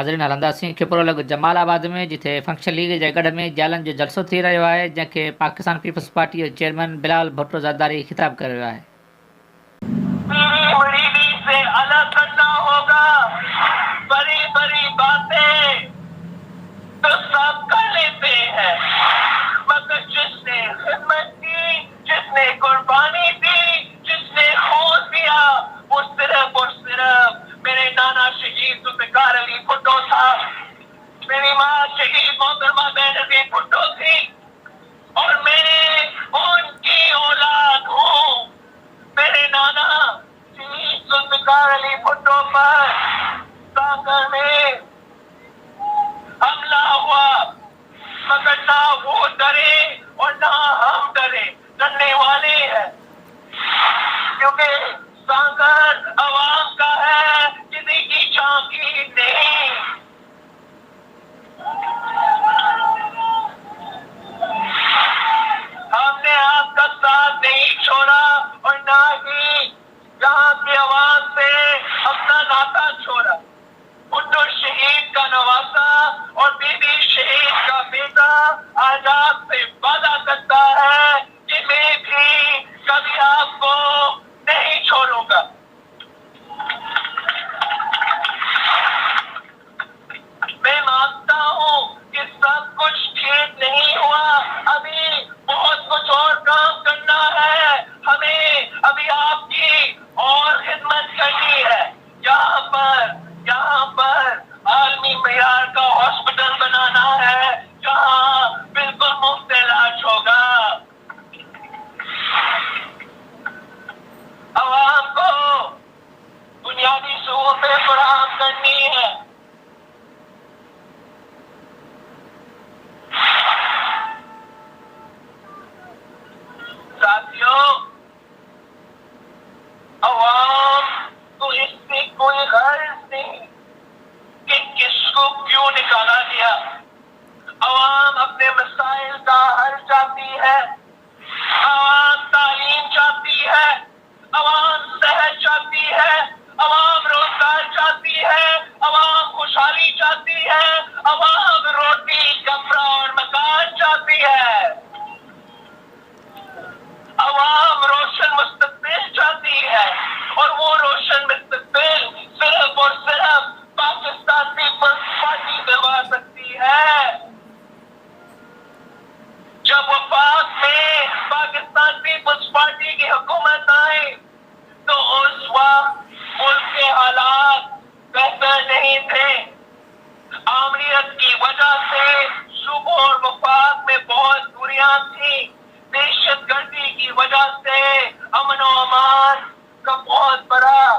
नाज़रीन हलंदासीं खिपरोलग जमाल आबाद में, जिथे फंक्शन लीग जे गढ़ में जालनि जो जलसो थी रहियो आहे, जंहिंखे पाकिस्तान पीपल्स पार्टी जो चेयरमैन बिलाल भुट्टो ज़रदारी खिताब करे रहियो आहे। से अलग करना होगा, बड़ी बड़ी बातें तो सब कर लेते हैं, मगर जिसने खिदमत की, जिसने कुर्बानी दी, जिसने खून दिया, वो सिर्फ और सिर्फ मेरे नाना शहीद जुल्फ़िकार अली भुट्टो था, मेरी माँ शहीद मोहतरमा बेनज़ीर भुट्टो थी, और मैं उनकी औलाद हूँ। मेरे नाना शहीद जुल्फ़िकार अली भुट्टो पर सांगर में हमला हुआ, मगर ना वो डरे और ना हम डरे, डरने वाले हैं, क्योंकि सांगर अवाम का है, किसी की झांकी नहीं। हमने आपका साथ नहीं छोड़ा और ना ही यहाँ की आवाज से अपना नाता छोड़ा। भुट्टो शहीद का नवासा और बीबी शहीद का बेटा आज आपसे वादा करता है कि मैं भी कभी आपको नहीं छोड़ूंगा। मैं मानता हूँ कि सब कुछ ठीक नहीं हुआ, अभी बहुत कुछ और काम करना है, हमें अभी आपकी और खिदमत करनी है। यहाँ पर आलमी मेयार का हॉस्पिटल बनाना है, जहाँ बिल्कुल मुफ्त इलाज होगा। आवाम को बुनियादी सहूलतें फराहम करनी है। साथियों, आवाम को इससे कोई गर्ज नहीं कि किसको क्यों निकाला गया। आवाम अपने मसाइल का हल चाहती है, आवाम तालीम चाहती है, आवाम सेहत चाहती है, आवाम रोजगार चाहती है, आवाम खुशहाली चाहती है, आवाम रोटी कपड़ा और मकान चाहती है, आवाम रोशन मुस्तकबिल चाहती है, और वो रोशन मुस्तकबिल सिर्फ और सिर्फ पाकिस्तान पीपल्स पार्टी दिलवा सकती है। जब वफाक में पाकिस्तान पीपल्स पार्टी की हुकूमत आई तो उस वक्त मुल्क के हालात बेहतर नहीं थे। आमरीत की वजह से सूबों और वफाक में बहुत दूरियां थी, दहशतगर्दी की वजह से अमन और अमान का बहुत बड़ा